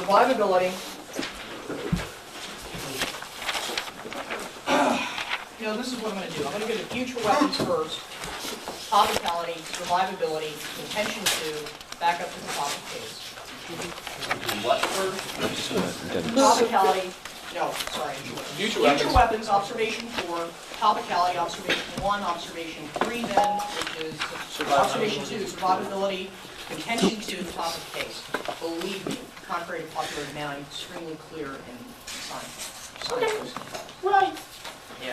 survivability. This is what I'm going to do. I'm going to go to future weapons first, topicality, survivability, contention 2, back up to the topic case. What first? Topicality, no, sorry. Future weapons, observation 4, topicality, observation 1, observation 3 then, which is observation 2, survivability, contention 2, the topic case. Believe me, contrary to popular demand, I'm extremely clear in science. Okay. Right. Yeah.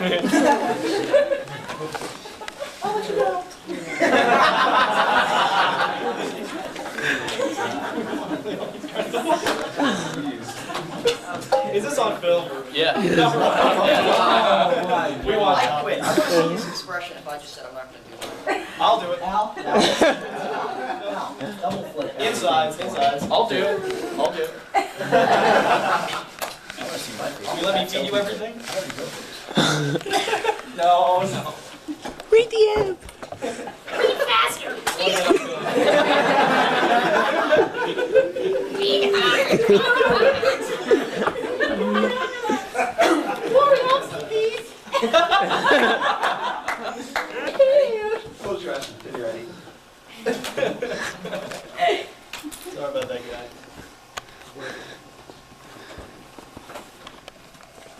I'll let you go. Is this on film? Yeah. We want I it. quit. I want to see his expression if I just said I'm not going to do it. I'll do it. Al? Double flip. Insides. I'll do it. I'll do it. You let me feed you everything? No. Read the app. Read faster. Read hard. More helps, please. Close your eyes. Get ready. Sorry about that, guy.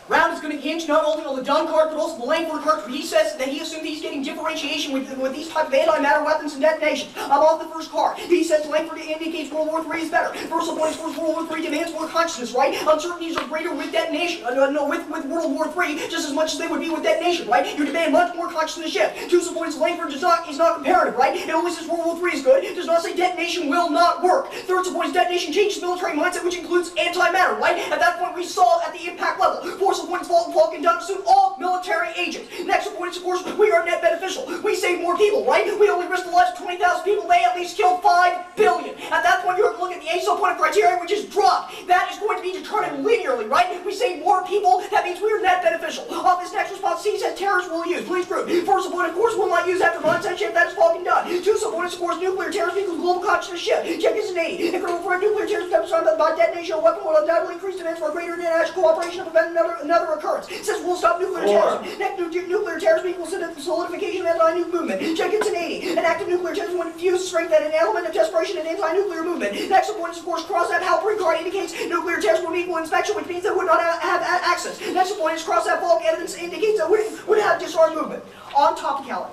Round is going to hinge not only on the Dunn card, but also the Langford card, where he says that he assumed he's getting differentiation with these type of antimatter weapons and detonations. I'm off the first card. He says Langford indicates World War III is better. First of all, World War III demands more consciousness, right? Uncertainties are greater with detonation. With World War III, just as much as they would be with detonation, right? You demand much more consciousness shift. 2 points, Langford is not comparative, right? It only says World War III is good. It does not say detonation will not work. 3rd points, detonation changes military mindset, which includes antimatter, right? At that point, we saw at the impact level. 4th points, Falcon Dunn assume all military agents. Next points, of course, we are net beneficial. We save more people, right? We only risk the lives of 20,000 people. They at least kill 5 billion. At that point, you're looking at the ASO point of criteria, which is drug. That is going to be determined linearly, right? We save more people. That means we are net beneficial. Off this next response, C says terrorists will use. Please prove. First point, of course, will not use after mindset shift. That is Falcon Dunn. 2 points, of course, nuclear terrorism equals global consciousness shift. Check this in 80. Incredible threat, nuclear terrorism demonstrated by detonation of a weapon will undoubtedly increase demands for greater international cooperation to prevent another occurrence. It says we'll stop nuclear terrorism. Next, nuclear terrorism equals solidification of anti-nuke movement. Check it's an 80. An active nuclear terrorism would infuse strength and an element of desperation and anti-nuclear movement. Next point is, of course, cross that Halpern card indicates nuclear terrorism would equal inspection, which means they would not have access. Next point is cross that Falk evidence indicates that we would have disarmed movement. On topicality.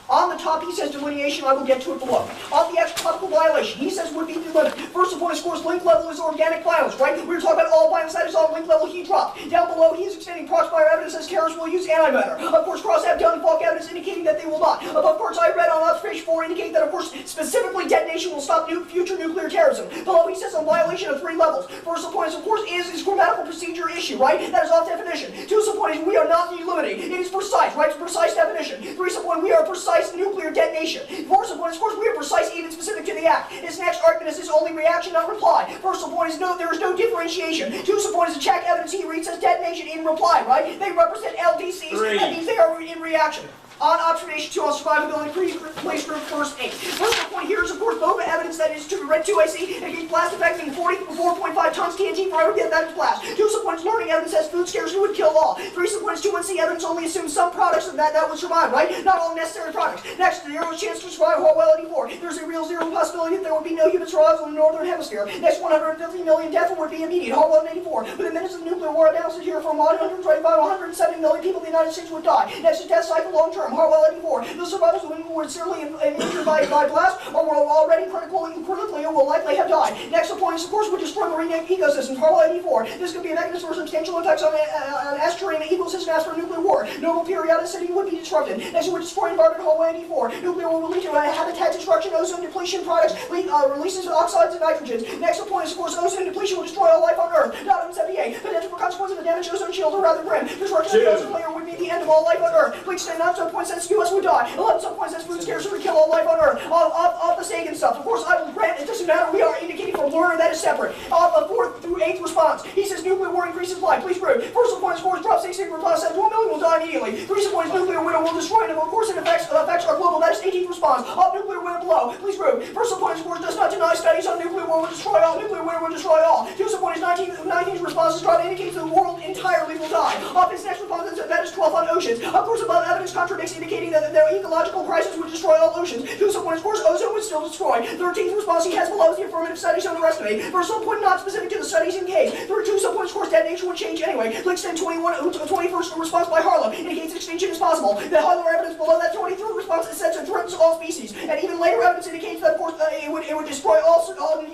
On the top, he says delineation. I will get to it below. On the topical violation, he says would be delimited. First of all, of course, link level is organic violence, right? We were talking about all violence that is on link level. He dropped. Down below, he is extending proximate evidence as terrorists will use antimatter. Of course, cross have done Falk evidence indicating that they will not. Above parts I read on observation 4 indicate that, of course, specifically detonation will stop future nuclear terrorism. Below, he says on violation of 3 levels. First of all, of course, is grammatical procedure issue, right? That is off definition. 2 subpoints, we are not delimiting. It is precise, right? It's precise definition. 3 subpoints, we are precise nuclear detonation. 4 subpoints, of course, we are precise, even specific to the act. His next argument is his only reaction, not reply. First subpoint is no, there is no differentiation. 2 subpoint is a check evidence he reads as detonation in reply, right? They represent LDCs. That means they are in reaction. On observation 2 on survivability, place group first 8. First point here is, of course, BOVA evidence that is to read 2AC against blast affecting 44.5 tons TNT for every that is blast. 2 subpoints learning evidence says food scarcity would kill all. 3 subpoints 2-1C evidence only assumes some products that would survive, right? Not all necessary products. Next, zero chance to survive Harwell 84. There's a real zero possibility that there would be no human survival in the northern hemisphere. Next, 150 million death would be immediate. Harwell 84. Within minutes of the nuclear war announced here from 125 to 170 million people in the United States would die. Next, the death cycle long term. Harwell 84. The survivors who were seriously injured by blast or were already critically ill will likely have died. Next point is, of course, would destroy marine ecosystems. Harwell 84. This could be a mechanism for substantial effects on estuarine ecosystem as for a nuclear war. Normal periodicity would be disrupted. Next, would destroy environment. Harwell 84. Nuclear war will lead to habitat destruction, ozone depletion products, releases of oxides and nitrogens. Next point is, of course, ozone depletion will destroy all life on Earth. Not 78. Potential for consequences of the damage ozone shield are rather grim. Destruction of the ozone layer would be the end of all life on Earth. Please stand up. subpoints says the US would die. 11 subpoints says food scarcity would kill all life on Earth. Off the Sagan stuff. Of course, I will grant it doesn't matter. We are indicating from learner that is separate. Off the 4th through 8th response. He says nuclear war increases life. Please prove. First subpoint scores drop 6 sigma plus 7 to 1 million will die immediately. 3 subpoints nuclear winter will destroy it. Of course, it affects our global. That is 18th response. Off nuclear winter below. Please prove. First subpoint scores does not deny studies on nuclear war will destroy all. Nuclear winter will destroy all. 2 subpoints 19th response is drop indicates the world entirely will die. Off his next response that is 12 on oceans. Of course, above evidence contradicts indicating that the ecological crisis would destroy all oceans. 2 subpoints, of course, ozone would still destroy. 13th response he has below is the affirmative studies underestimate. First subpoint not specific to the studies in case. 2 subpoints, of course, detonation would change anyway. Click extend 21st response by Harlow indicates extinction is possible. The Harlow evidence below that 23rd response is said to threaten all species. And even later evidence indicates that, of course, it would destroy all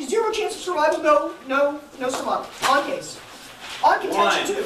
zero chance of survival, no survival. On case. On contention 2.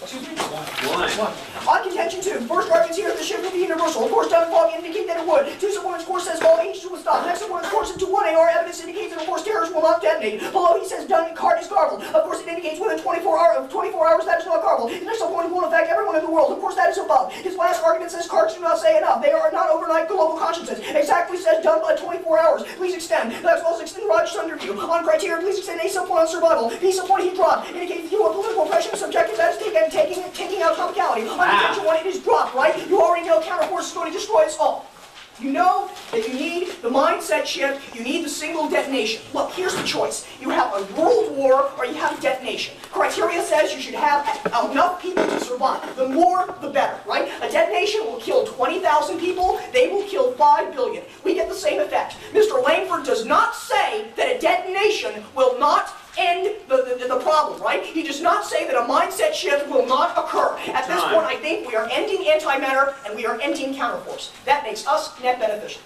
Excuse me? One. On contention 2, first arguments here that the ship will be universal. Of course, Dunfog indicate that it would. 2 subpoints, of course, says all ages will stop. Next subpoint, of course, into 1AR evidence indicates that, of course, terrorists will not detonate. Below, he says Cart is garbled. Of course, it indicates within 24 hours that is not garbled. His next subpoint won't affect everyone in the world. Of course, that is above. His last argument says cards do not say enough. They are not overnight global consciences. Exactly says done by 24 hours. Please extend. That's also extend Roger's underview. On criteria, please extend A subpoint on survival. B subpoint he dropped. Indicates you are political oppression subjective. That is taking out topicality. On contention 1, it is dropped, right? You already know counterforce is going to destroy us all. You know that you need the mindset shift, you need the single detonation. Look, here's the choice. You have a world war or you have a detonation. Criteria says you should have enough people to survive. The more, the better, right? A detonation will kill 20,000 people, they will kill 5 billion. We get the same effect. Mr. Langford does not say that a detonation will not end the problem, right? He does not say that a mindset shift will not occur. At this point, I think we are ending antimatter and we are ending counterforce. That makes us net beneficial.